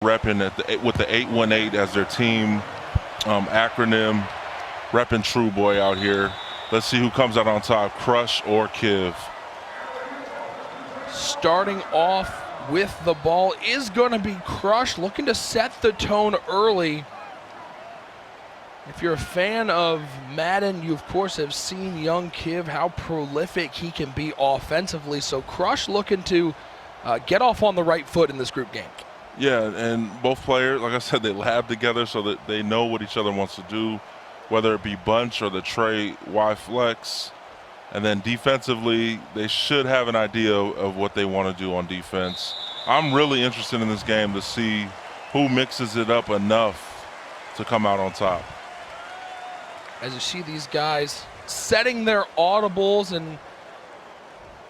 repping with the 818 as their team acronym, repping True Boy out here. Let's see who comes out on top, Crush or Kiv. Starting off with the ball is going to be Crush, looking to set the tone early. If you're a fan of Madden, you of course have seen young Kiv, how prolific he can be offensively. So Crush looking to get off on the right foot in this group game. Yeah, and both players, like I said, they lab together so that they know what each other wants to do, whether it be bunch or the tray Y flex. And then defensively, they should have an idea of what they want to do on defense. I'm really interested in this game to see who mixes it up enough to come out on top. As you see these guys setting their audibles, and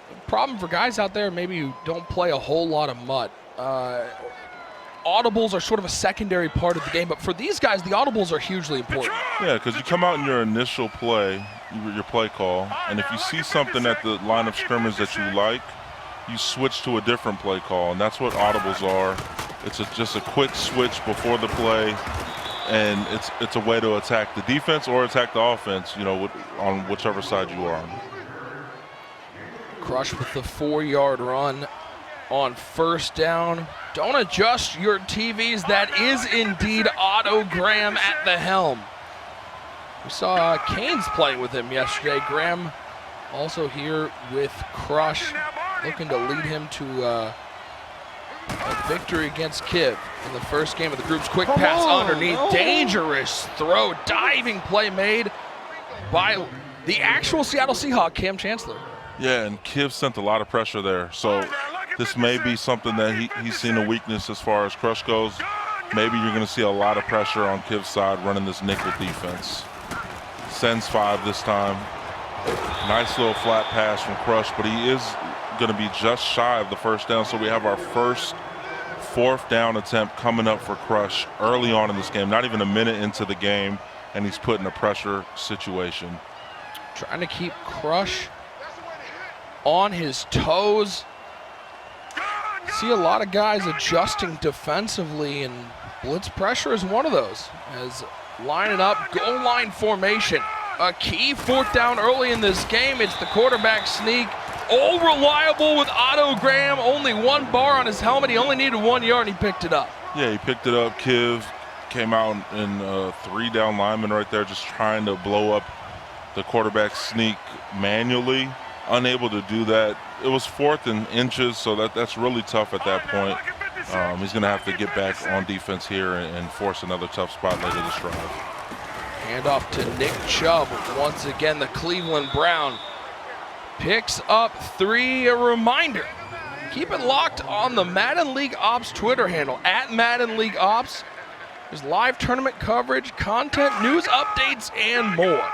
the problem for guys out there maybe who don't play a whole lot of MUT, audibles are sort of a secondary part of the game, but for these guys, the audibles are hugely important. Yeah, because you come out in your initial play, your play call, and if you see something at the line of scrimmage that you like, you switch to a different play call, and that's what audibles are. It's just a quick switch before the play, and it's a way to attack the defense or attack the offense, you know, on whichever side you are on. Crush with the 4-yard run on first down. Don't adjust your TVs. That is indeed Otto Graham at the helm. We saw Canes playing with him yesterday. Graham also here with Crush, looking to lead him to a victory against Kiv in the first game of the group's quick pass underneath. Dangerous throw, diving play made by the actual Seattle Seahawk, Cam Chancellor. Yeah, and Kiv sent a lot of pressure there. So this may be something that he's seen a weakness as far as Crush goes. Maybe you're going to see a lot of pressure on Kiv's side running this nickel defense. Sends 5 this time. Nice little flat pass from Crush, but he is going to be just shy of the first down. So we have our first 4th down attempt coming up for Crush early on in this game, not even a minute into the game, and he's put in a pressure situation. Trying to keep Crush on his toes. See a lot of guys adjusting defensively, and blitz pressure is one of those. As lining up, goal line formation. A key 4th down early in this game. It's the quarterback sneak. All reliable with Otto Graham. Only 1 bar on his helmet. He only needed 1 yard and he picked it up. Yeah, he picked it up. Kiv came out in 3 down linemen right there, just trying to blow up the quarterback sneak manually. Unable to do that. It was 4th and inches, so that's really tough at that point. He's going to have to get back on defense here and force another tough spot later this drive. Handoff to Nick Chubb. Once again, the Cleveland Brown picks up 3. A reminder, keep it locked on the Madden League Ops Twitter handle, at Madden League Ops. There's live tournament coverage, content, news updates, and more.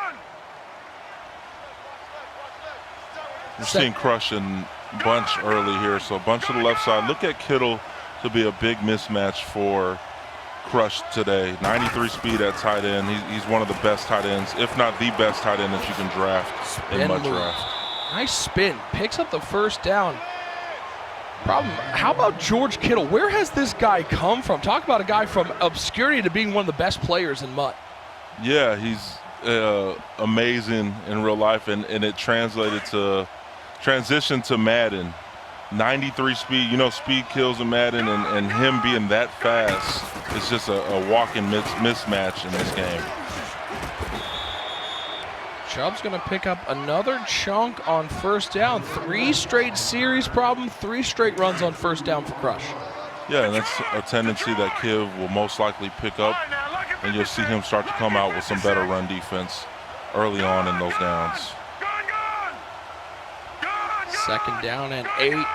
We're seeing Crush and Bunch early here, so Bunch to the left side. Look at Kittle to be a big mismatch for Crush today. 93 speed at tight end. He's one of the best tight ends, if not the best tight end that you can draft in MUT draft. Nice spin, picks up the first down. Problem, how about George Kittle? Where has this guy come from? Talk about a guy from obscurity to being one of the best players in MUT. Yeah, he's amazing in real life, and it transitioned to Madden. 93 speed, you know, speed kills in Madden, and him being that fast is just a walking mismatch in this game. Chubb's going to pick up another chunk on first down. 3 straight series problem, 3 straight runs on first down for Crush. Yeah, and that's a tendency that Kiv will most likely pick up, and you'll see him start to come out with some better run defense early on in those downs. 2nd down and 8.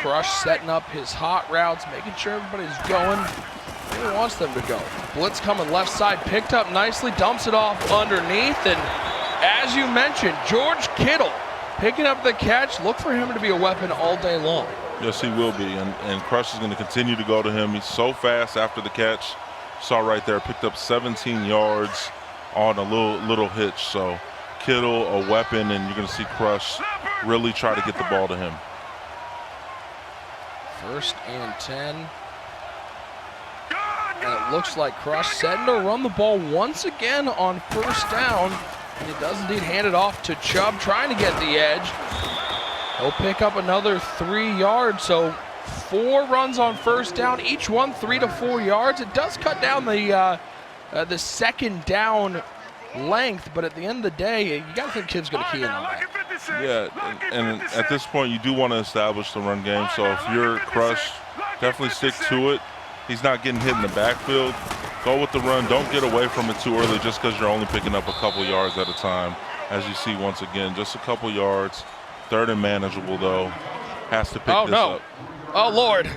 Crush setting up his hot routes, making sure everybody's going where he wants them to go. Blitz coming left side, picked up nicely, dumps it off underneath, and as you mentioned, George Kittle picking up the catch. Look for him to be a weapon all day long. Yes, he will be, and Crush is going to continue to go to him. He's so fast after the catch. Saw right there, picked up 17 yards on a little hitch. So Kittle, a weapon, and you're going to see Crush really try to get the ball to him. 1st and 10. And it looks like Crush setting to run the ball once again on first down. And he does indeed hand it off to Chubb, trying to get the edge. He'll pick up another 3 yards, so 4 runs on first down, each one 3 to 4 yards. It does cut down the second down length, but at the end of the day, you got to think Kiv's going to key in on that. Yeah, and at this point, you do want to establish the run game. So if you're Crush, definitely stick to it. He's not getting hit in the backfield. Go with the run. Don't get away from it too early just because you're only picking up a couple yards at a time. As you see once again, just a couple yards. Third and manageable, though. Has to pick this up. Oh, Lord.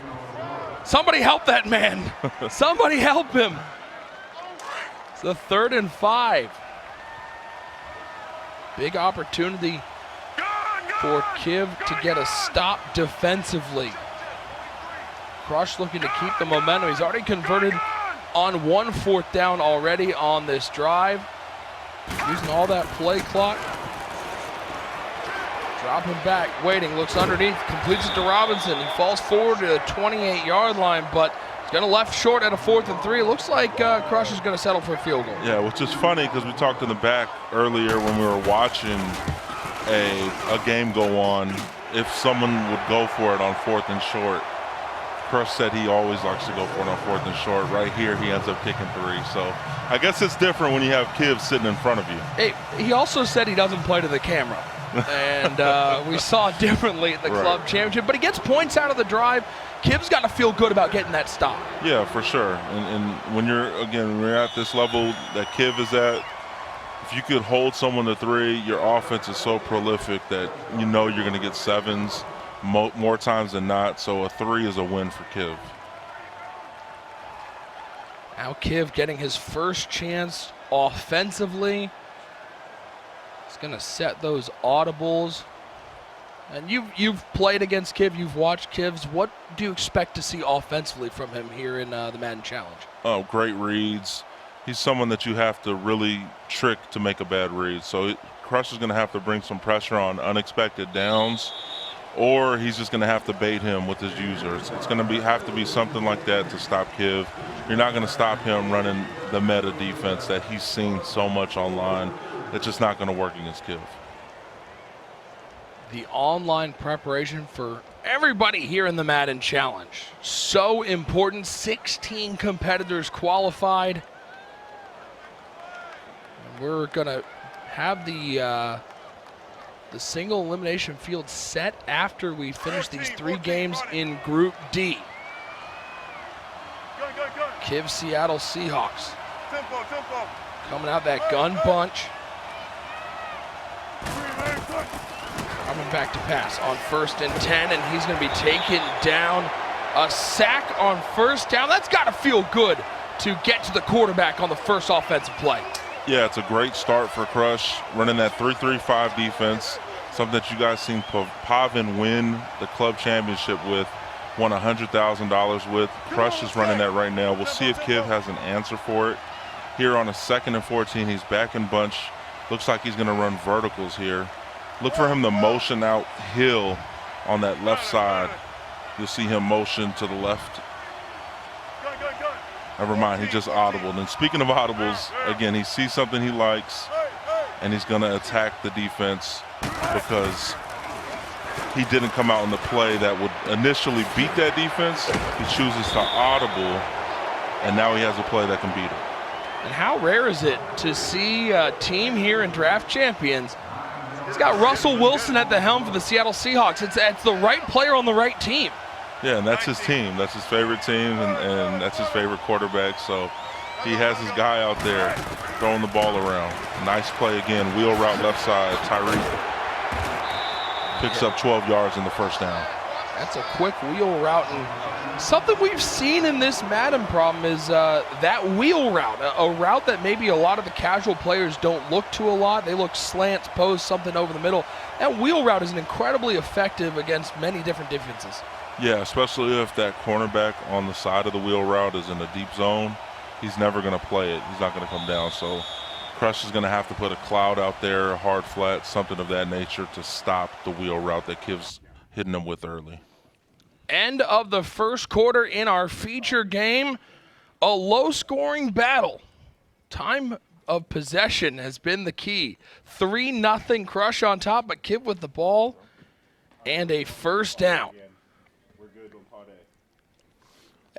Somebody help that man. Somebody help him. It's the 3rd and 5. Big opportunity for Kiv to get a stop defensively. Crush looking to keep the momentum. He's already converted on 1 4th down already on this drive. Using all that play clock. Dropping back, waiting, looks underneath, completes it to Robinson. He falls forward to the 28-yard line, but he's going to left short at a 4th and 3. It looks like Crush is going to settle for a field goal. Yeah, which is funny because we talked in the back earlier when we were watching a game go on. If someone would go for it on 4th and short, Crush said he always likes to go for it on 4th and short. Right here, he ends up kicking 3. So I guess it's different when you have Kiv sitting in front of you. Hey, he also said he doesn't play to the camera. And we saw it differently at the club championship. But he gets points out of the drive. Kiv's got to feel good about getting that stop. Yeah, for sure. And when you're at this level that Kiv is at, if you could hold someone to 3, your offense is so prolific that you know you're going to get 7s more times than not. So a 3 is a win for Kiv. Now Kiv getting his first chance offensively. He's going to set those audibles. And you've played against Kiv, you've watched Kiv's. What do you expect to see offensively from him here in the Madden Challenge? Oh, great reads. He's someone that you have to really trick to make a bad read. So Crush is going to have to bring some pressure on unexpected downs, or he's just going to have to bait him with his users. It's going to have to be something like that to stop Kiv. You're not going to stop him running the meta defense that he's seen so much online. It's just not going to work against Kiv. The online preparation for everybody here in the Madden Challenge. So important. 16 competitors qualified. And we're going to have the single elimination field set after we finish these 3 games in Group D. Kiv Seattle Seahawks. Coming out that gun bunch. Coming back to pass on 1st and 10, and he's going to be taken down. A sack on 1st down. That's got to feel good to get to the quarterback on the first offensive play. Yeah, it's a great start for Crush, running that 3-3-5 defense, something that you guys seen Pavin win the club championship with, won $100,000 with. Crush is running that right now. We'll see if Kiv has an answer for it. Here on a 2nd and 14, he's back in bunch. Looks like he's going to run verticals here. Look for him to motion out hill on that left side. You'll see him motion to the left. Never mind, he just audibled. And speaking of audibles, again, he sees something he likes, and he's going to attack the defense because he didn't come out in the play that would initially beat that defense. He chooses to audible, and now he has a play that can beat it. And how rare is it to see a team here in Draft Champions? He's got Russell Wilson at the helm for the Seattle Seahawks. It's the right player on the right team. Yeah, and that's his team. That's his favorite team, and that's his favorite quarterback. So he has his guy out there throwing the ball around. Nice play again, wheel route left side. Tyreek picks up 12 yards in the first down. That's a quick wheel route, and something we've seen in this Madden problem is that wheel route, a route that maybe a lot of the casual players don't look to a lot. They look slants, post, something over the middle. That wheel route is incredibly effective against many different defenses. Yeah, especially if that cornerback on the side of the wheel route is in a deep zone. He's never going to play it. He's not going to come down. So Crush is going to have to put a cloud out there, a hard flat, something of that nature to stop the wheel route that Kiv's hitting him with early. End of the first quarter in our feature game. A low-scoring battle. Time of possession has been the key. 3-0 Crush on top, but Kiv with the ball and a first down.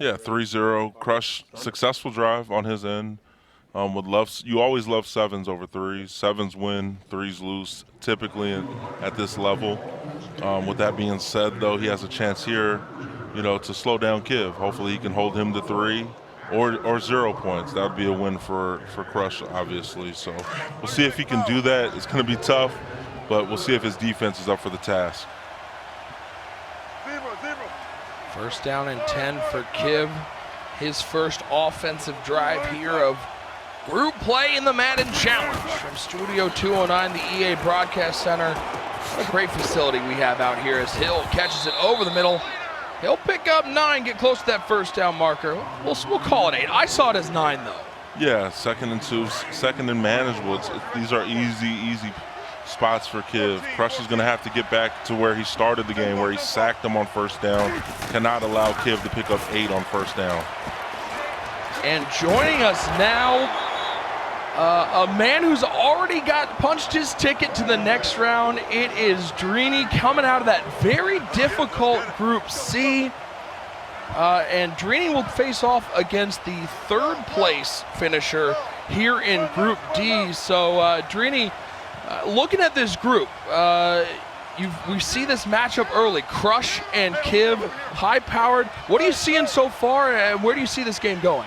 Yeah, 3-0 Crush, successful drive on his end. You always love sevens over threes. Sevens win, threes lose, typically at this level. With that being said, though, he has a chance here, to slow down Kiv. Hopefully he can hold him to 3 or 0 points. That would be a win for Crush, obviously. So we'll see if he can do that. It's going to be tough, but we'll see if his defense is up for the task. First down and 10 for Kiv. His first offensive drive here of group play in the Madden Challenge from Studio 209, the EA Broadcast Center. What a great facility we have out here as Hill catches it over the middle. He'll pick up 9, get close to that first down marker. We'll call it 8. I saw it as 9, though. Yeah, 2nd and 2, second and manageable. These are easy spots for Kiv. Crush is going to have to get back to where he started the game, where he sacked him on first down. Cannot allow Kiv to pick up 8 on first down. And joining us now, a man who's already punched his ticket to the next round. It is Darrelle coming out of that very difficult Group C. And Darrelle will face off against the 3rd place finisher here in Group D. So Darrelle, looking at this group, we see this matchup early. Crush and Kiv, high-powered. What are you seeing so far, and where do you see this game going?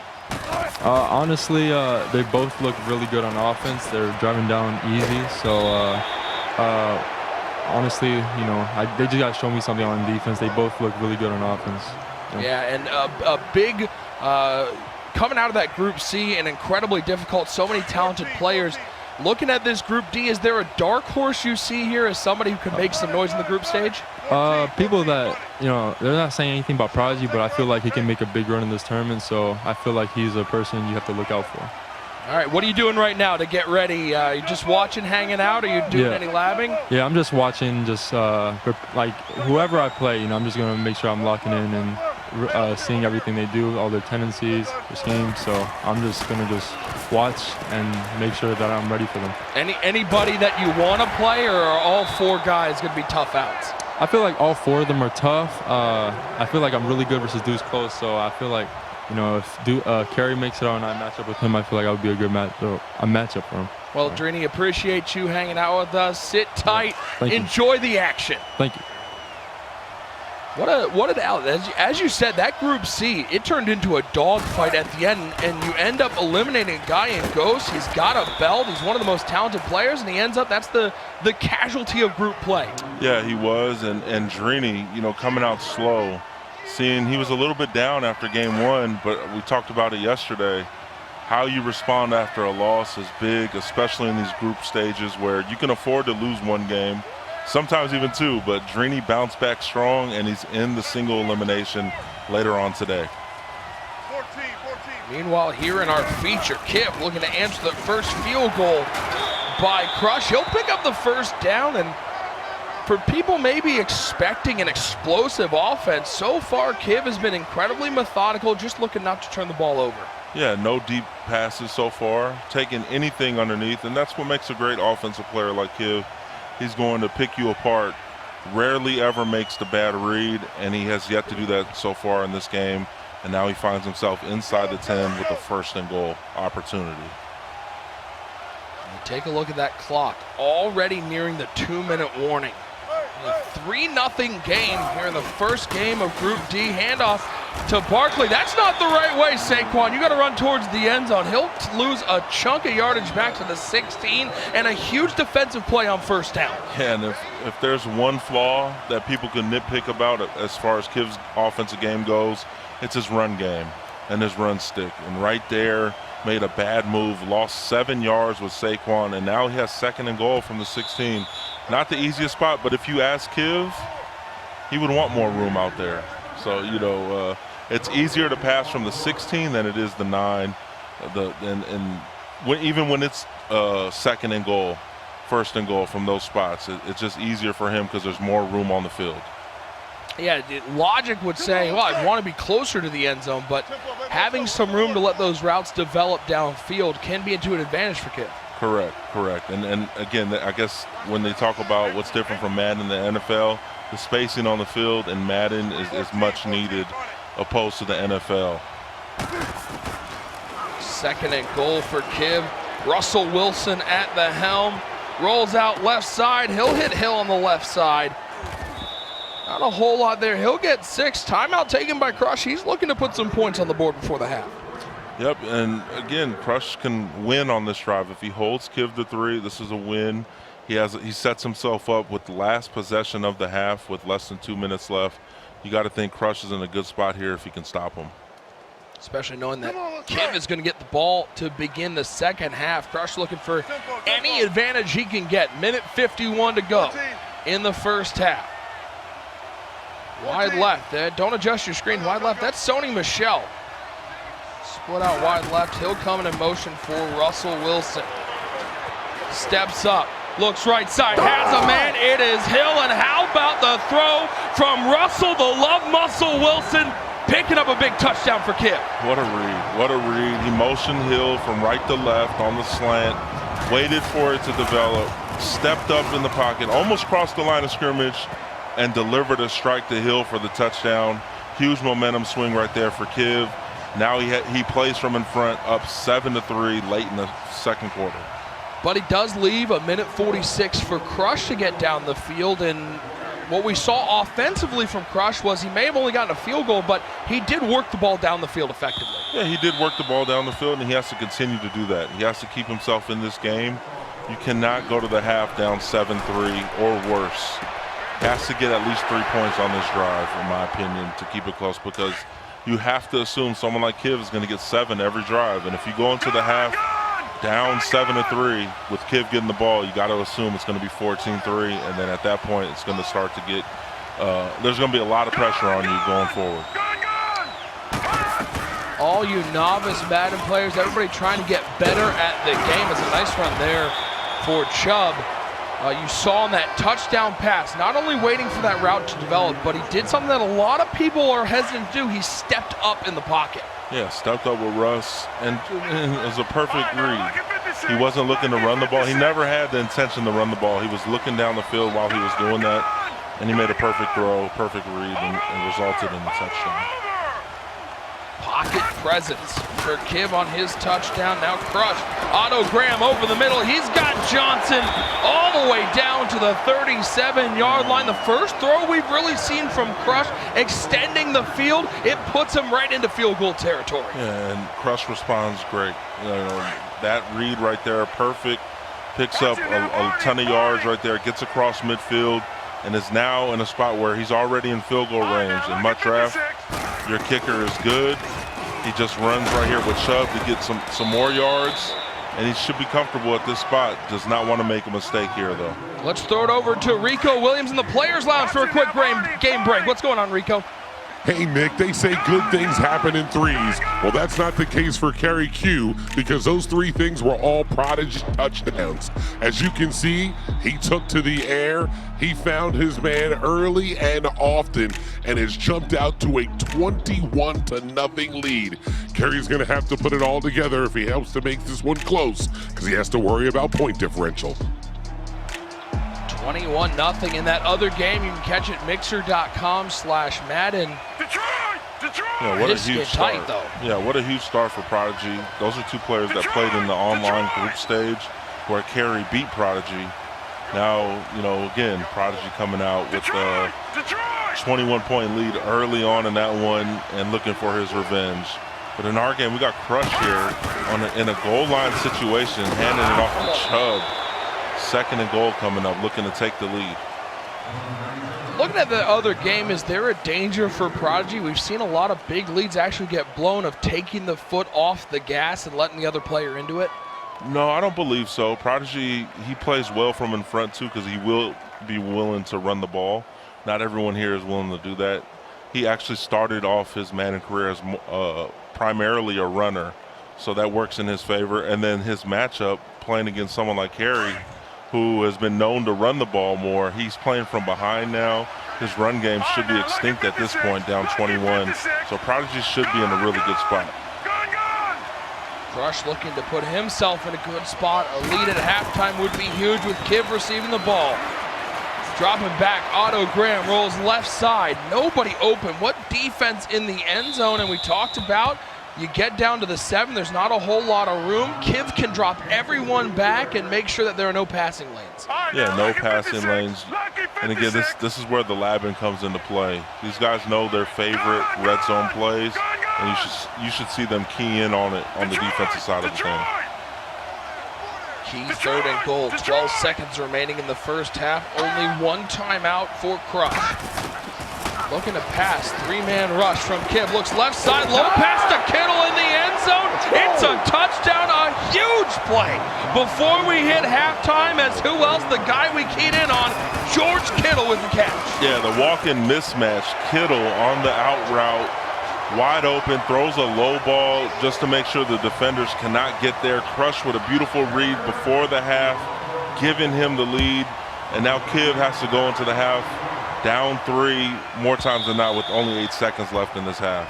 Honestly, they both look really good on offense. They're driving down easy. So honestly, they just got to show me something on defense. They both look really good on offense. Yeah, and a big coming out of that Group C, and incredibly difficult. So many talented players. Looking at this Group D, is there a dark horse you see here as somebody who can make some noise in the group stage? People that, they're not saying anything about Prodigy, but I feel like he can make a big run in this tournament, so I feel like he's a person you have to look out for. All right, what are you doing right now to get ready? You just watching, hanging out? Are you doing any labbing? Yeah, I'm just watching, like whoever I play, I'm just going to make sure I'm locking in and seeing everything they do, all their tendencies, their schemes. So I'm just going to watch and make sure that I'm ready for them. Anybody that you want to play, or are all 4 guys going to be tough outs? I feel like all 4 of them are tough. I feel like I'm really good versus Deuce Close, so I feel like, if Kerry makes it out and I match up with him, I feel like I would be a good matchup for him. Well, Darrelle, appreciate you hanging out with us. Sit tight. Enjoy the action. Thank you. What an out. As you said, that Group C, it turned into a dogfight at the end, and you end up eliminating a guy in Ghost. He's got a belt. He's one of the most talented players, and he ends up, that's the casualty of group play. Yeah, he was, and Darrelle, coming out slow. He was a little bit down after game 1, but we talked about it yesterday. How you respond after a loss is big, especially in these group stages where you can afford to lose 1 game. Sometimes even 2, but Darrelle bounced back strong, and he's in the single elimination later on today. 14. Meanwhile, here in our feature, Kiv looking to answer the first field goal by Crush. He'll pick up the first down, and for people maybe expecting an explosive offense, so far Kiv has been incredibly methodical, just looking not to turn the ball over. Yeah, no deep passes so far, taking anything underneath, and that's what makes a great offensive player like Kiv. He's going to pick you apart, rarely ever makes the bad read, and he has yet to do that so far in this game. And now he finds himself inside the 10 with a first and goal opportunity. And take a look at that clock, already nearing the 2-minute warning. A 3-0 game here in the first game of Group D. Handoff to Barkley. That's not the right way, Saquon. You got to run towards the end zone. He'll lose a chunk of yardage back to the 16, and a huge defensive play on first down. Yeah, and if there's one flaw that people can nitpick about as far as Kiv's offensive game goes, it's his run game and his run stick. And right there, made a bad move, lost 7 yards with Saquon, and now he has 2nd and goal from the 16. Not the easiest spot, but if you ask Kiv, he would want more room out there. So, it's easier to pass from the 16 than it is the 9. Even when it's 2nd and goal, 1st and goal from those spots, it's just easier for him because there's more room on the field. Yeah, logic would say, well, I'd want to be closer to the end zone, but having some room to let those routes develop downfield can be to an advantage for Kiv. Correct. And again, I guess when they talk about what's different from Madden and the NFL, the spacing on the field in Madden is much needed opposed to the NFL. 2nd and goal for Kiv. Russell Wilson at the helm. Rolls out left side. He'll hit Hill on the left side. Not a whole lot there. He'll get 6. Timeout taken by Crush. He's looking to put some points on the board before the half. Yep, and again, Crush can win on this drive. If he holds Kiv to 3, this is a win. He sets himself up with the last possession of the half with less than 2 minutes left. You got to think Crush is in a good spot here if he can stop him. Especially knowing that Kiv is going to get the ball to begin the second half. Crush looking for any advantage he can get. Minute 51 to go in the first half. Wide left. Don't adjust your screen. Wide left. That's Sony Michel. Split out wide left. Hill coming in motion for Russell Wilson. Steps up. Looks right side. Has a man. It is Hill. And how about the throw from Russell, the love muscle Wilson, picking up a big touchdown for Kiv. What a read. What a read. He motioned Hill from right to left on the slant. Waited for it to develop. Stepped up in the pocket. Almost crossed the line of scrimmage. And delivered a strike to Hill for the touchdown. Huge momentum swing right there for Kiv. Now he plays from in front, up 7-3 late in the second quarter. But he does leave a minute 46 for Crush to get down the field. And what we saw offensively from Crush was he may have only gotten a field goal, but he did work the ball down the field effectively. Yeah, he did work the ball down the field, and he has to continue to do that. He has to keep himself in this game. You cannot go to the half down 7-3 or worse. Has to get at least 3 points on this drive, in my opinion, to keep it close, because you have to assume someone like Kiv is going to get 7 every drive. And if you go into the half down 7-3 with Kiv getting the ball, you got to assume it's going to be 14-3. And then at that point, it's going to start to get there's going to be a lot of pressure on you going forward. All you novice Madden players, everybody trying to get better at the game. It's a nice run there for Chubb. You saw in that touchdown pass, not only waiting for that route to develop, but he did something that a lot of people are hesitant to do. He stepped up in the pocket. Yeah, stepped up with Russ, and it was a perfect read. He wasn't looking to run the ball. He never had the intention to run the ball. He was looking down the field while he was doing that, and he made a perfect throw, perfect read, and resulted in the touchdown. Pocket presence for Kiv on his touchdown. Now Crush. Otto Graham over the middle. He's got Johnson all the way down to the 37-yard line. The first throw we've really seen from Crush extending the field. It puts him right into field goal territory. Yeah, and Crush responds great. You know, that read right there, perfect. Picks up a ton of yards right there. Gets across midfield and is now in a spot where he's already in field goal range. In my draft, your kicker is good. He just runs right here with Chubb to get some more yards, and he should be comfortable at this spot. Does not want to make a mistake here, though. Let's throw it over to Rico Williams in the Players Lounge for a quick game break. What's going on, Rico? Hey, Nick, they say good things happen in threes. Well, that's not the case for Kerry Q, because those 3 things were all prodigy touchdowns. As you can see, he took to the air. He found his man early and often and has jumped out to a 21-0 lead. Kerry's going to have to put it all together if he helps to make this one close, because he has to worry about point differential. 21-0 in that other game. You can catch it mixer.com/Madden. Yeah, what a huge start. Yeah, what a huge start for Prodigy. Those are 2 players that played in the online group stage where Kerry beat Prodigy. Now, you know, again, Prodigy coming out with a 21-point lead early on in that one and looking for his revenge. But in our game, we got Crush here in a goal line situation, handing it off to Chubb. 2nd and goal coming up, looking to take the lead. Looking at the other game, is there a danger for Prodigy? We've seen a lot of big leads actually get blown of taking the foot off the gas and letting the other player into it. No, I don't believe so. Prodigy, he plays well from in front too, because he will be willing to run the ball. Not everyone here is willing to do that. He actually started off his Madden career as primarily a runner, so that works in his favor. And then his matchup, playing against someone like Kerry, who has been known to run the ball more, he's playing from behind now. his run game should be extinct at this point, down 21. So Prodigy should be in a really good spot. Crush looking to put himself in a good spot. A lead at halftime would be huge with Kiv receiving the ball. Dropping back, Otto Graham rolls left side. Nobody open. What defense in the end zone? And we talked about, you get down to the 7, there's not a whole lot of room. Kiv can drop everyone back and make sure that there are no passing lanes. Yeah, no passing lanes. And again, this is where the labbing comes into play. These guys know their favorite red zone plays, and you should see them key in on it on the defensive side of the game. Key 3rd and goal, 12 seconds remaining in the first half. Only one timeout for Crush. Looking to pass, 3-man rush from Kiv. Looks left side, low pass to Kittle in the end zone. It's a touchdown, a huge play. Before we hit halftime, as who else? The guy we keyed in on, George Kittle with the catch. Yeah, the walk-in mismatch. Kittle on the out route, wide open, throws a low ball just to make sure the defenders cannot get there. Crush with a beautiful read before the half, giving him the lead. And now Kiv has to go into the half down 3 more times than not with only 8 seconds left in this half.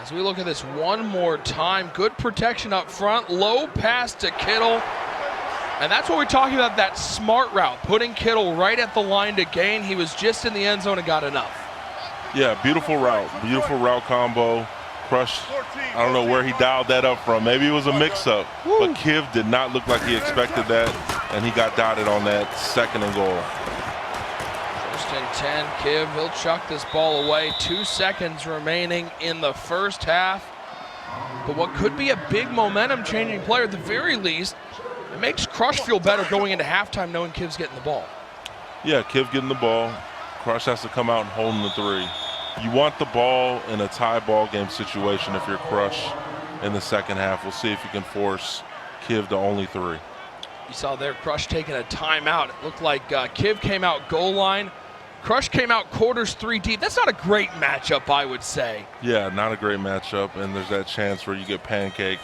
As we look at this one more time, good protection up front, low pass to Kittle. And that's what we're talking about, that smart route, putting Kittle right at the line to gain. He was just in the end zone and got enough. Yeah, beautiful route combo. Crush, I don't know where he dialed that up from. Maybe it was a mix-up, but Kiv did not look like he expected that, and he got dotted on that 2nd and goal. 1st and 10, Kiv, he'll chuck this ball away. 2 seconds remaining in the first half. But what could be a big momentum-changing play, at the very least, it makes Crush feel better going into halftime knowing Kiv's getting the ball. Yeah, Kiv getting the ball. Crush has to come out and hold the 3. You want the ball in a tie ball game situation if you're Crush in the second half. We'll see if you can force Kiv to only 3. You saw there Crush taking a timeout. It looked like Kiv came out goal line. Crush came out quarters 3 deep. That's not a great matchup, I would say. Yeah, not a great matchup, and there's that chance where you get pancaked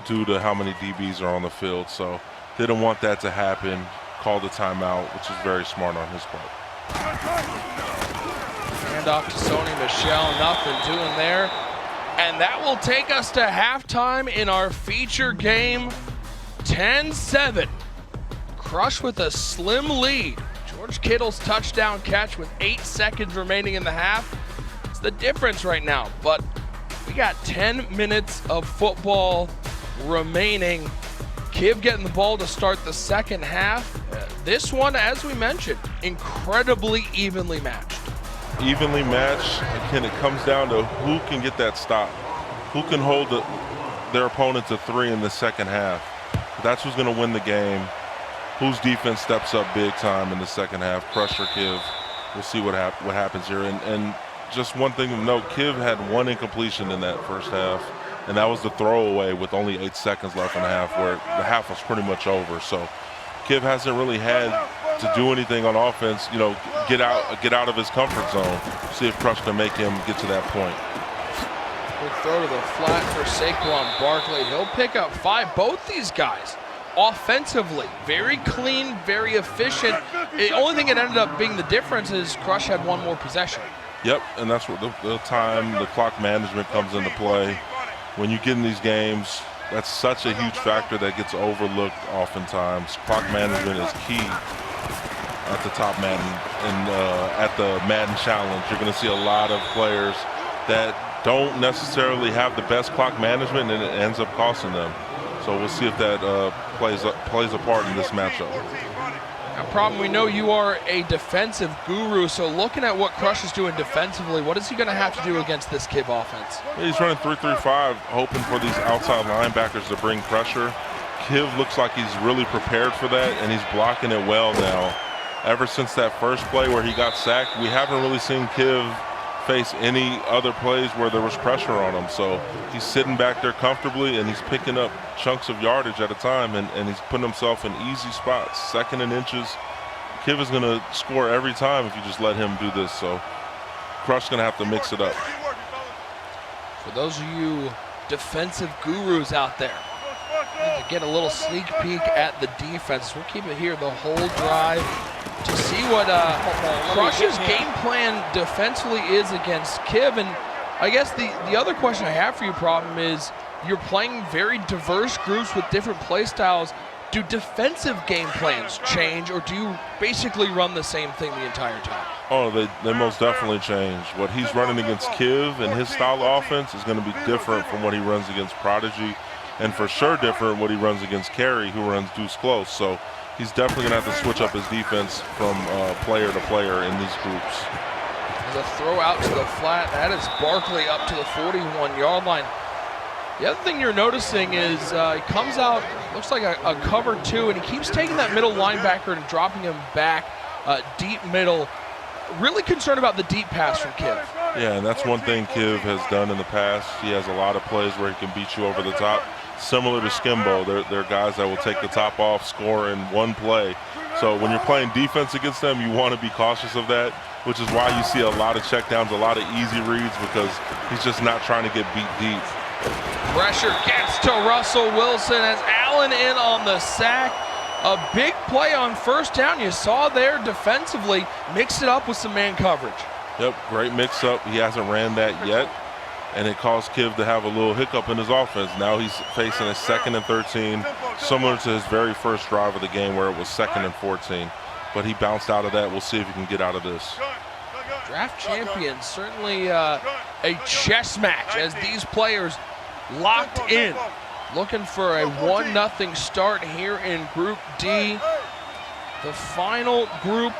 due to how many DBs are on the field. So didn't want that to happen. Called a timeout, which is very smart on his part. Hand off to Sony Michel, nothing doing there. And that will take us to halftime in our feature game, 10-7. Crush with a slim lead. George Kittle's touchdown catch with 8 seconds remaining in the half. It's the difference right now, but we got 10 minutes of football remaining. Kiv getting the ball to start the second half. This one, as we mentioned, incredibly evenly matched. Evenly matched. Again, it comes down to who can get that stop, who can hold their opponent to 3 in the second half. That's who's going to win the game. Whose defense steps up big time in the second half, Crush or Kiv. We'll see what happens here. And just one thing to note, Kiv had 1 incompletion in that first half, and that was the throwaway with only 8 seconds left in the half, where the half was pretty much over. So Kiv hasn't really had to do anything on offense, you know, get out of his comfort zone. See if Crush can make him get to that point. Quick throw to the flat for Saquon Barkley. He'll pick up 5. Both these guys offensively, very clean, very efficient. The only thing that ended up being the difference is Crush had 1 more possession. Yep, and that's where the clock management comes into play. When you get in these games, that's such a huge factor that gets overlooked oftentimes. Clock management is key at the top Madden, and at the Madden Challenge, you're going to see a lot of players that don't necessarily have the best clock management, and it ends up costing them. So we'll see if that plays a part in this matchup. Now, Problem, we know you are a defensive guru, so looking at what Crush is doing defensively, what is he going to have to do against this Kiv offense? He's running 3-3-5, hoping for these outside linebackers to bring pressure. Kiv looks like he's really prepared for that, and he's blocking it well now. Ever since that first play where he got sacked, we haven't really seen Kiv face any other plays where there was pressure on him. So he's sitting back there comfortably, and he's picking up chunks of yardage at a time, and he's putting himself in easy spots, 2nd and inches. Kiv is going to score every time if you just let him do this. So Crush's going to have to mix it up. For those of you defensive gurus out there, to get a little sneak peek at the defense. We'll keep it here the whole drive. to see what Crush's game plan defensively is against Kiv. And I guess the other question I have for you, Problem, is you're playing very diverse groups with different play styles. Do defensive game plans change, or do you basically run the same thing the entire time? Oh, they most definitely change. What he's running against Kiv and his style of offense is going to be different from what he runs against Prodigy, and for sure different what he runs against Carey, who runs deuce close. So he's definitely going to have to switch up his defense from player to player in these groups. There's a throw out to the flat. That is Barkley up to the 41-yard line. The other thing you're noticing is he comes out, looks like a cover two, and he keeps taking that middle linebacker and dropping him back deep middle. Really concerned about the deep pass from Kiv. Yeah, and that's one thing Kiv has done in the past. He has a lot of plays where he can beat you over the top. Similar to Skimbo, they're guys that will take the top off, score in one play. So when you're playing defense against them, you want to be cautious of that, which is why you see a lot of checkdowns, a lot of easy reads, because he's just not trying to get beat deep. Pressure gets to Russell Wilson as Allen in on the sack. A big play on first down. You saw there defensively, mix it up with some man coverage. Yep, great mix up. He hasn't ran that yet, and it caused Kiv to have a little hiccup in his offense. Now he's facing a 2nd and 13, similar to his very first drive of the game where it was 2nd and 14. But he bounced out of that. We'll see if he can get out of this. Draft champion, certainly a chess match as these players locked in. Looking for a 1-0 start here in Group D. The final group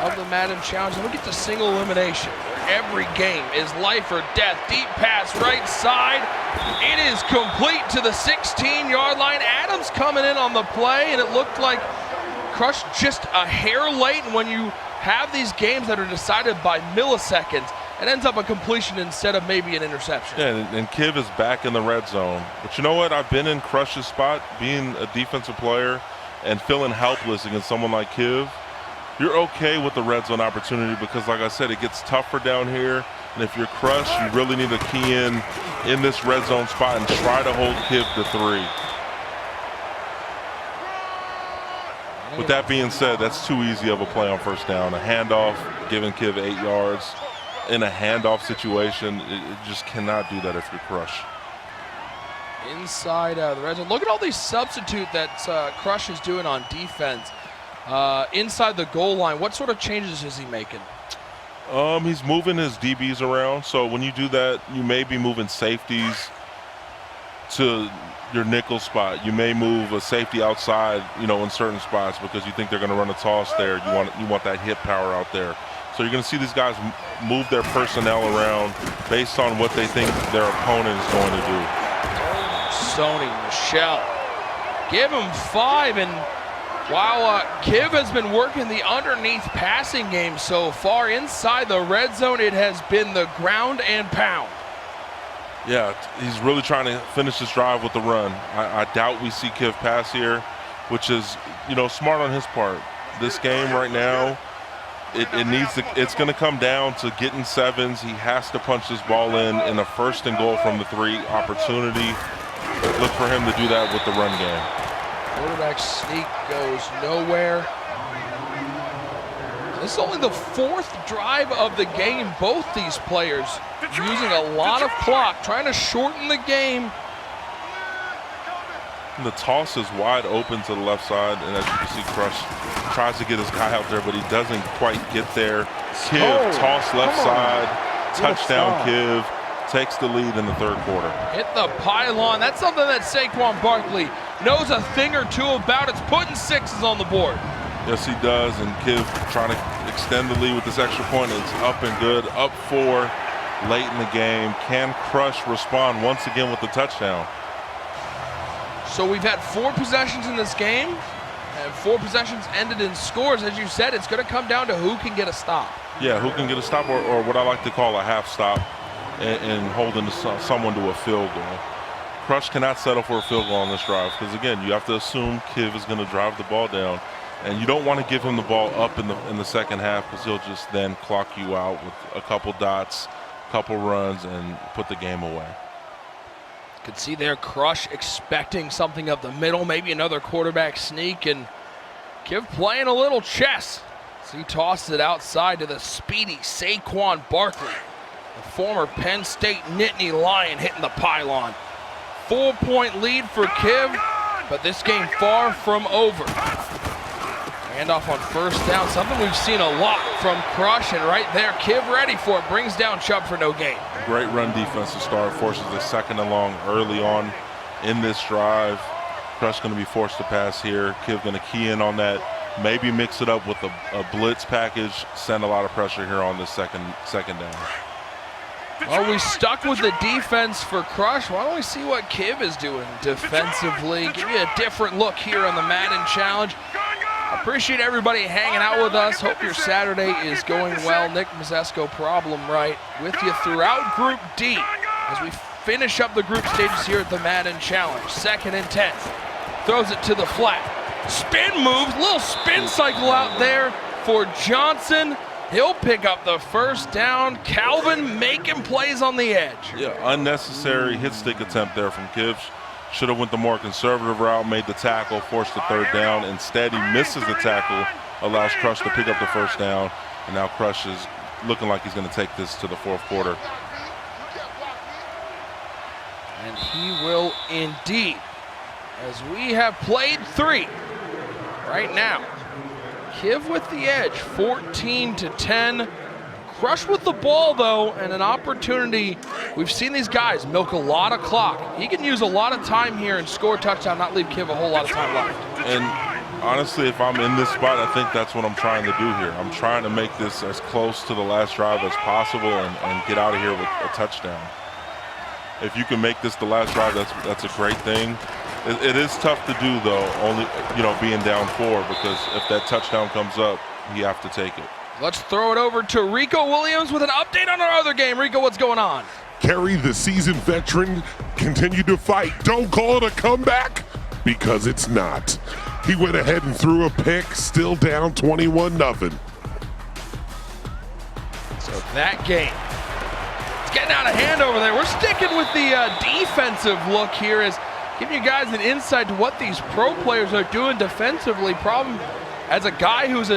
of the Madden Challenge. And we get to single elimination. Every game is life or death. Deep pass right side. It is complete to the 16-yard line. Adams coming in on the play, and it looked like Crush just a hair late. And when you have these games that are decided by milliseconds, it ends up a completion instead of maybe an interception. Yeah, and Kiv is back in the red zone. But you know what? I've been in Crush's spot, being a defensive player and feeling helpless against someone like Kiv. You're okay with the red zone opportunity because, like I said, it gets tougher down here. And if you're Crush, you really need to key in this red zone spot and try to hold Kiv to 3. With that being said, that's too easy of a play on first down. A handoff, giving Kiv 8 yards. In a handoff situation, it just cannot do that if you're Crush. Inside the red zone. Look at all these substitute that Crush is doing on defense. Inside the goal line, what sort of changes is he making? He's moving his DBs around. So when you do that, you may be moving safeties to your nickel spot. You may move a safety outside, in certain spots because you think they're going to run a toss there. You want that hit power out there. So you're going to see these guys move their personnel around based on what they think their opponent is going to do. Sony Michel, give him 5, and while Kiv has been working the underneath passing game so far, inside the red zone it has been the ground and pound. Yeah, he's really trying to finish this drive with the run. I doubt we see Kiv pass here, which is, smart on his part. This game right now, it's going to come down to getting 7s. He has to punch this ball in a 1st and goal from the 3 opportunity. Look for him to do that with the run game. Quarterback sneak goes nowhere. This is only the 4th drive of the game. Both these players using a lot of clock, trying to shorten the game. And the toss is wide open to the left side, and as you can see, Crush tries to get his guy out there, but he doesn't quite get there. Kiv, toss left side, touchdown Kiv, takes the lead in the 3rd quarter. Hit the pylon. That's something that Saquon Barkley knows a thing or two about. It's putting 6s on the board. Yes, he does, and Kiv trying to extend the lead with this extra point. It's up and good, up 4 late in the game. Can Crush respond once again with the touchdown? So we've had 4 possessions in this game, and 4 possessions ended in scores. As you said, it's going to come down to who can get a stop. Yeah, who can get a stop, or what I like to call a half stop, and holding someone to a field goal. Crush cannot settle for a field goal on this drive because, again, you have to assume Kiv is going to drive the ball down, and you don't want to give him the ball up in the second half because he'll just then clock you out with a couple dots, couple runs, and put the game away. Could see there Crush expecting something up the middle, maybe another quarterback sneak, and Kiv playing a little chess. So he tosses it outside to the speedy Saquon Barkley, the former Penn State Nittany Lion, hitting the pylon. 4-point lead for Kiv, but this game far from over. Handoff on first down, something we've seen a lot from Crush, and right there, Kiv ready for it, brings down Chubb for no gain. Great run defense to start, forces the second and long early on in this drive. Crush going to be forced to pass here. Kiv going to key in on that, maybe mix it up with a blitz package, send a lot of pressure here on this second down. Well, we stuck with the defense for Crush. Why don't we see what Kiv is doing defensively? Give you a different look here on the Madden Challenge. Appreciate everybody hanging out with us. Hope your Saturday is going well. Nick Mazesco, Problem Right, with you throughout Group D as we finish up the group stages here at the Madden Challenge. 2nd and 10. Throws it to the flat. Spin moves, little spin cycle out there for Johnson. He'll pick up the first down. Calvin making plays on the edge. Yeah, unnecessary hit stick attempt there from Kiv. Should have went the more conservative route, made the tackle, forced the third down. Instead, he misses the tackle, allows Crush to pick up the first down, and now Crush is looking like he's going to take this to the fourth quarter. And he will indeed, as we have played 3 right now. Kiv with the edge, 14-10. Crush with the ball, though, and an opportunity. We've seen these guys milk a lot of clock. He can use a lot of time here and score a touchdown, not leave Kiv a whole lot of time left. And honestly, if I'm in this spot, I think that's what I'm trying to do here. I'm trying to make this as close to the last drive as possible and get out of here with a touchdown. If you can make this the last drive, that's a great thing. It is tough to do, though, only being down 4, because if that touchdown comes up, you have to take it. Let's throw it over to Rico Williams with an update on our other game. Rico, what's going on? Kerry, the seasoned veteran, continued to fight. Don't call it a comeback, because it's not. He went ahead and threw a pick, still down 21-0. So that game, it's getting out of hand over there. We're sticking with the defensive look here, as giving you guys an insight to what these pro players are doing defensively. Problem, as a guy who's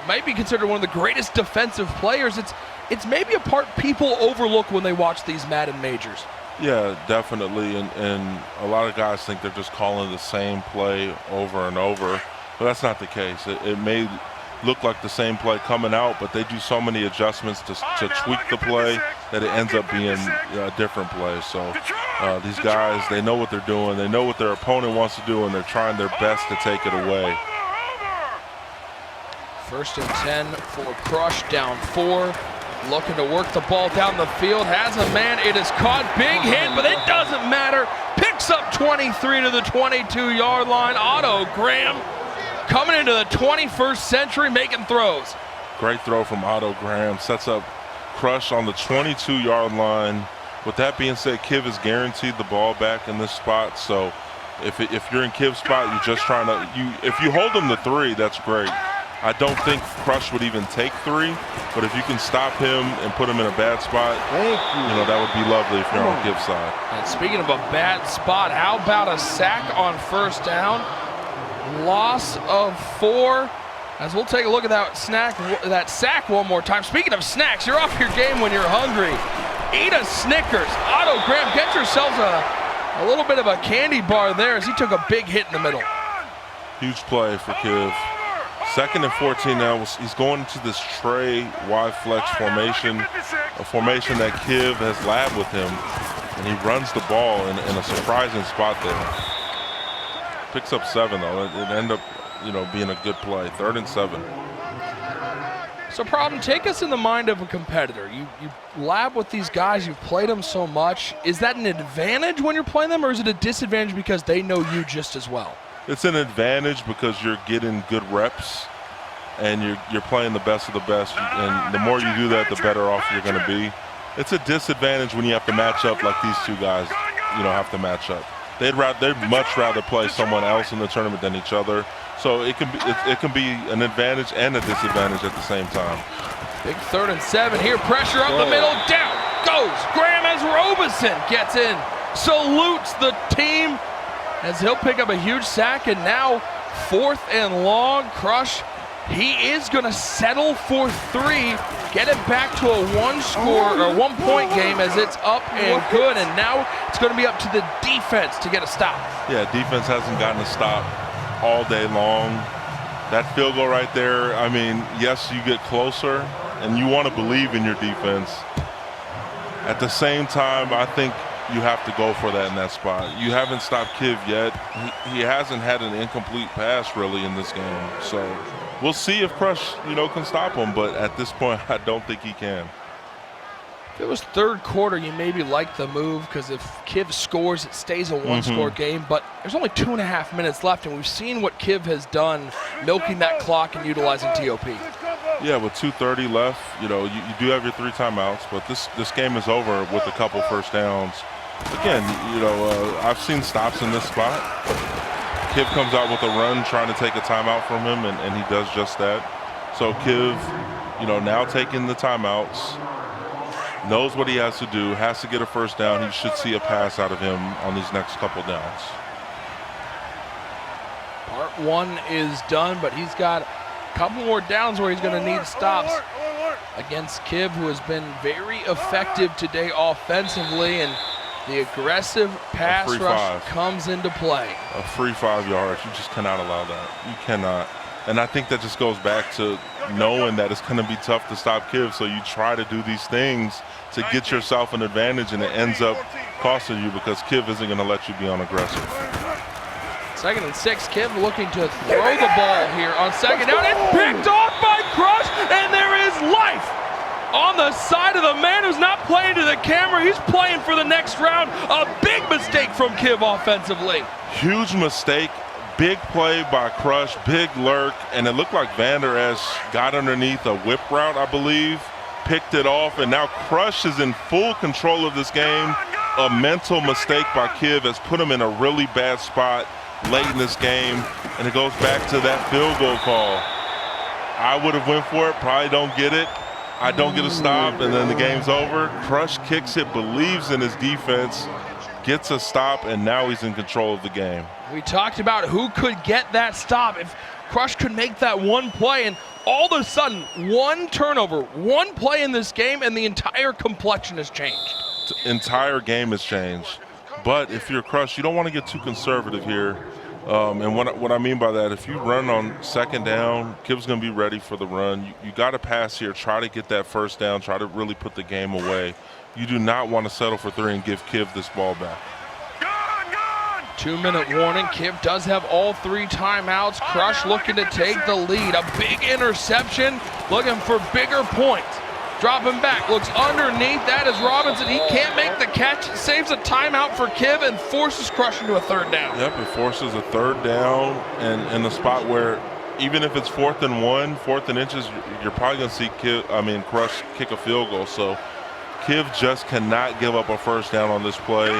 might be considered one of the greatest defensive players, it's maybe a part people overlook when they watch these Madden majors. Yeah, definitely, and a lot of guys think they're just calling the same play over and over, but that's not the case. It may look like the same play coming out, but they do so many adjustments to tweak the play that it ends up being a different play. So these guys, they know what they're doing, they know what their opponent wants to do, and they're trying their best to take it away. 1st and 10 for Crush, down 4. Looking to work the ball down the field. Has a man. It is caught. Big hit, but it doesn't matter. Picks up 23 to the 22-yard line. Otto Graham coming into the 21st century, making throws. Great throw from Otto Graham. Sets up Crush on the 22-yard line. With that being said, Kiv is guaranteed the ball back in this spot. So if you're in Kiv's spot, you're just trying to, if you hold him to 3, that's great. I don't think Crush would even take 3, but if you can stop him and put him in a bad spot, that would be lovely if you're on Kiv's side. And speaking of a bad spot, how about a sack on first down? Loss of 4. As we'll take a look at that sack one more time. Speaking of snacks, you're off your game when you're hungry. Eat a Snickers. Otto Graham, get yourselves a little bit of a candy bar there, as he took a big hit in the middle. Huge play for Kiv. 2nd and 14 now. He's going into this Trey wide flex formation, a formation that Kiv has labbed with him, and he runs the ball in a surprising spot there. Picks up 7 though. It ended up, being a good play. 3rd and 7. So, Problem, take us in the mind of a competitor. You lab with these guys. You've played them so much. Is that an advantage when you're playing them, or is it a disadvantage because they know you just as well? It's an advantage because you're getting good reps and you're playing the best of the best, and the more you do that, the better off you're going to be. It's a disadvantage when you have to match up like these two guys, have to match up. They'd much rather play someone else in the tournament than each other. So it can be an advantage and a disadvantage at the same time. Big 3rd and 7 here. Pressure up the middle. Down goes Graham as Robeson gets in. Salutes the team as he'll pick up a huge sack, and now 4th and long. Crush, he is going to settle for 3, get it back to a 1-point game as it's up and good, and now it's going to be up to the defense to get a stop. Yeah, defense hasn't gotten a stop all day long. That field goal right there, I mean, yes, you get closer, and you want to believe in your defense. At the same time, I think you have to go for that in that spot. You haven't stopped Kiv yet. He hasn't had an incomplete pass really in this game. So we'll see if Crush, can stop him. But at this point, I don't think he can. If it was 3rd quarter, you maybe like the move because if Kiv scores, it stays a 1-score game. But there's only 2.5 minutes left, and we've seen what Kiv has done milking that clock and utilizing TOP. Yeah, with 2:30 left, you do have your 3 timeouts, but this game is over with a couple first downs. Again, I've seen stops in this spot. Kiv comes out with a run trying to take a timeout from him, and he does just that. So Kiv, now taking the timeouts, knows what he has to do, has to get a first down. He should see a pass out of him on these next couple downs. Part 1 is done, but he's got a couple more downs where he's going to need stops against Kiv, who has been very effective today offensively, and the aggressive pass rush comes into play. A free 5 yards, you just cannot allow that. You cannot. And I think that just goes back to knowing that it's going to be tough to stop Kiv, so you try to do these things to get yourself an advantage, and it ends up costing you because Kiv isn't going to let you be on aggressive. 2nd and 6, Kiv looking to throw the ball here on 2nd down. It's picked off by Crush, and there is life on the side of the man who's not playing to the camera. He's playing for the next round. A big mistake from Kiv offensively. Huge mistake. Big play by Crush, big lurk, and it looked like Vander Esch got underneath a whip route, I believe, picked it off, and now Crush is in full control of this game. A mental mistake by Kiv has put him in a really bad spot late in this game, and it goes back to that field goal call. I would have went for it, probably don't get it. I don't get a stop, and then the game's over. Crush kicks it, believes in his defense, gets a stop, and now he's in control of the game. We talked about who could get that stop. If Crush could make that one play, and all of a sudden, one turnover, one play in this game, and the entire complexion has changed. The entire game has changed. But if you're Crush, you don't want to get too conservative here. And what I mean by that, if you run on 2nd down, Kiv's going to be ready for the run. You got to pass here, try to get that first down, try to really put the game away. You do not want to settle for 3 and give Kiv this ball back. 2-minute warning. Kiv does have all 3 timeouts. Crush looking to take the lead. A big interception, looking for bigger points. Dropping back, looks underneath. That is Robinson. He can't make the catch. Saves a timeout for Kiv and forces Crush into a 3rd down. Yep, it forces a 3rd down, and in a spot where even if it's 4th and 1, 4th and inches, you're probably going to see Crush kick a field goal. So Kiv just cannot give up a first down on this play.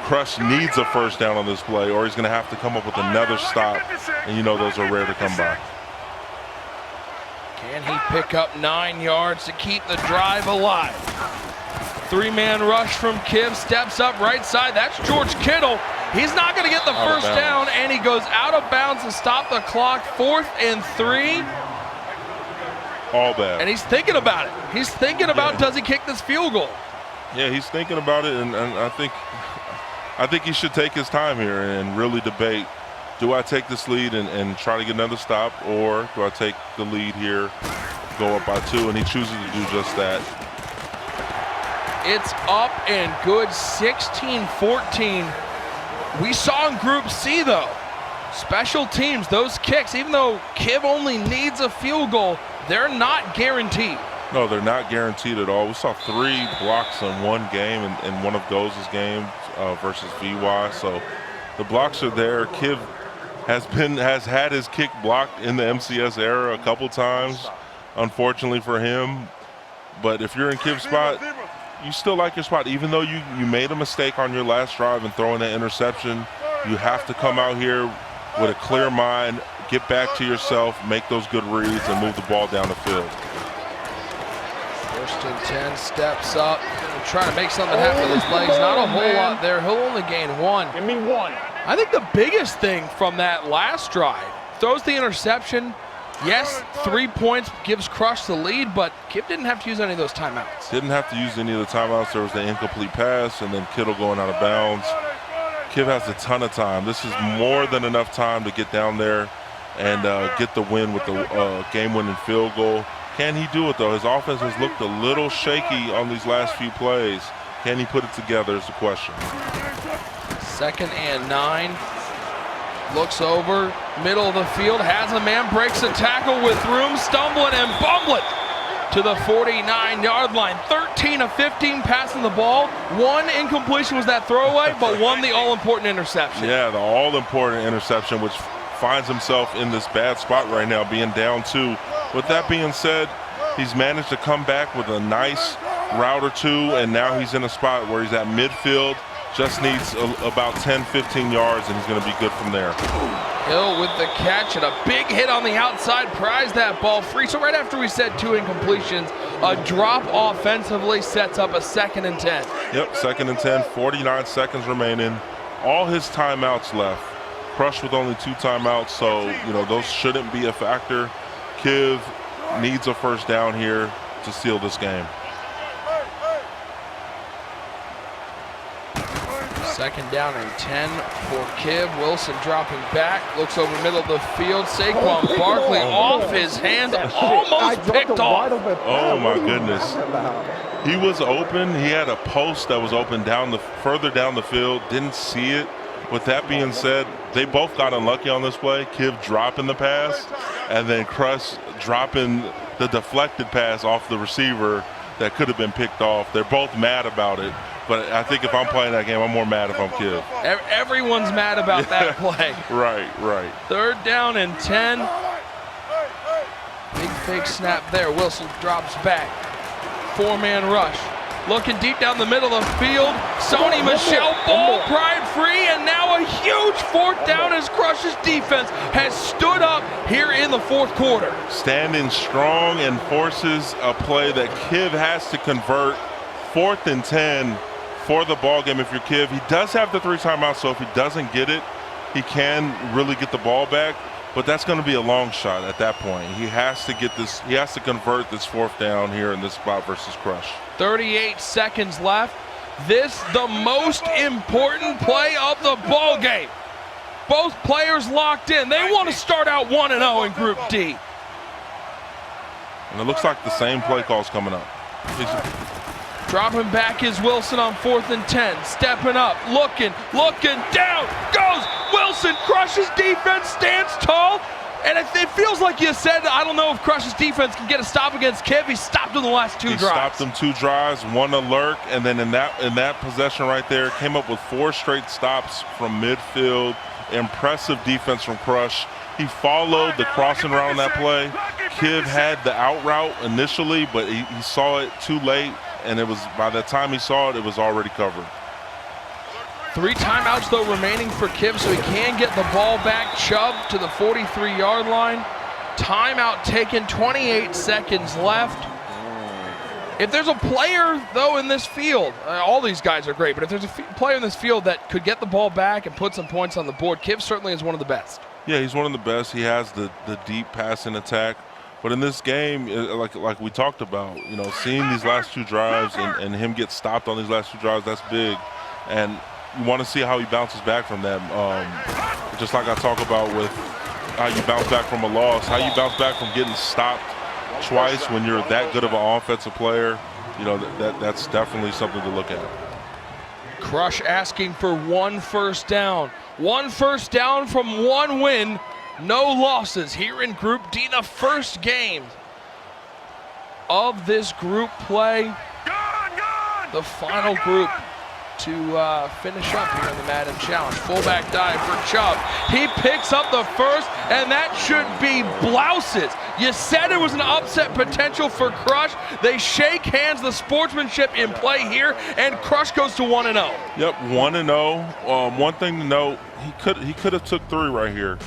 Crush needs a first down on this play, or he's going to have to come up with another stop, and those are rare to come by. Can he pick up 9 yards to keep the drive alive? 3-man rush from Kiv, steps up right side. That's George Kittle. He's not going to get the first down, and he goes out of bounds to stop the clock. 4th and 3. All bad. And he's thinking about it. He's thinking about, does he kick this field goal? Yeah, he's thinking about it, and I think he should take his time here and really debate, do I take this lead and try to get another stop, or do I take the lead here, go up by 2, and he chooses to do just that. It's up and good, 16-14. We saw in Group C, though, special teams, those kicks, even though Kiv only needs a field goal, they're not guaranteed. No, they're not guaranteed at all. We saw 3 blocks in one game, in one of those games versus VY. So the blocks are there. Kiv has had his kick blocked in the MCS era a couple times, unfortunately for him. But if you're in Kiv's spot, you still like your spot. Even though you made a mistake on your last drive and throwing that interception, you have to come out here with a clear mind, get back to yourself, make those good reads, and move the ball down the field. 1st and 10, steps up, trying to make something happen with his legs. Not a whole lot there. He'll only gain 1. Give me 1. I think the biggest thing from that last drive, throws the interception. Yes, 3 points gives Crush the lead, but Kiv didn't have to use any of those timeouts. Didn't have to use any of the timeouts. There was the incomplete pass, and then Kittle going out of bounds. Kiv has a ton of time. This is more than enough time to get down there and get the win with the game-winning field goal. Can he do it, though? His offense has looked a little shaky on these last few plays. Can he put it together is the question. 2nd and 9. Looks over, middle of the field, has a man, breaks a tackle with room, stumbling and bumbling to the 49-yard line. 13 of 15 passing the ball. 1 incompletion was that throwaway, but 1 the all-important interception. Yeah, the all-important interception, which finds himself in this bad spot right now, being down 2. With that being said, he's managed to come back with a nice route or 2, and now he's in a spot where he's at midfield. Just needs about 10, 15 yards, and he's going to be good from there. Hill with the catch and a big hit on the outside, prized that ball free. So right after we said 2 incompletions, a drop offensively sets up a 2nd and 10. Yep, 2nd and 10, 49 seconds remaining. All his timeouts left. Crush with only 2 timeouts, so those shouldn't be a factor. Kiv needs a first down here to seal this game. 2nd down and 10 for Kiv. Wilson dropping back, looks over middle of the field. Saquon Barkley off his hands, almost picked off. Oh my goodness. He was open. He had a post that was open further down the field. Didn't see it. With that being said, they both got unlucky on this play. Kiv dropping the pass, and then Crush dropping the deflected pass off the receiver that could have been picked off. They're both mad about it. But I think if I'm playing that game, I'm more mad if I'm Kiv. Everyone's mad about that play. Right. 3rd down and 10. Big fake snap there. Wilson drops back. 4-man rush. Looking deep down the middle of the field. Sony Michel, ball pried free, and now a huge 4th down as Crush's defense has stood up here in the 4th quarter. Standing strong and forces a play that Kiv has to convert. 4th and 10 for the ball game if you're Kiv. He does have the 3 timeouts, so if he doesn't get it, he can really get the ball back. But that's going to be a long shot at that point. He has to get this. He has to convert this 4th down here in this spot versus Crush. 38 seconds left. This the most important play of the ball game. Both players locked in. They want to start out 1-0 in Group D. And it looks like the same play call's coming up. Dropping back is Wilson on 4th and 10. Stepping up, looking, down goes Wilson. Crush's defense stands tall. And it feels like you said, I don't know if Crush's defense can get a stop against Kiv. He stopped in the last 2 drives. He stopped them 2 drives, 1 alert, and then in that possession right there, came up with 4 straight stops from midfield. Impressive defense from Crush. He followed the crossing route on that play. Kiv had the out route initially, but he saw it too late, and it was by the time he saw it, it was already covered. 3 timeouts, though, remaining for Kiv, so he can get the ball back. Chubb to the 43-yard line. Timeout taken, 28 seconds left. If there's a player, though, in this field, all these guys are great, but if there's a player in this field that could get the ball back and put some points on the board, Kiv certainly is one of the best. Yeah, he's one of the best. He has the deep passing attack. But in this game, like we talked about, seeing these last 2 drives and him get stopped on these last 2 drives, that's big. And you want to see how he bounces back from that. Just like I talk about with how you bounce back from a loss, how you bounce back from getting stopped twice when you're that good of an offensive player, that's definitely something to look at. Crush asking for 1 first down. 1 first down from 1 win. No losses here in Group D, the first game of this group play. The final group to finish up here in the Madden Challenge. Fullback dive for Chubb. He picks up the first, and that should be blouses. You said it was an upset potential for Crush. They shake hands, the sportsmanship in play here, and Crush goes to 1-0. Yep, 1-0. One thing to note, he could have took 3 right here.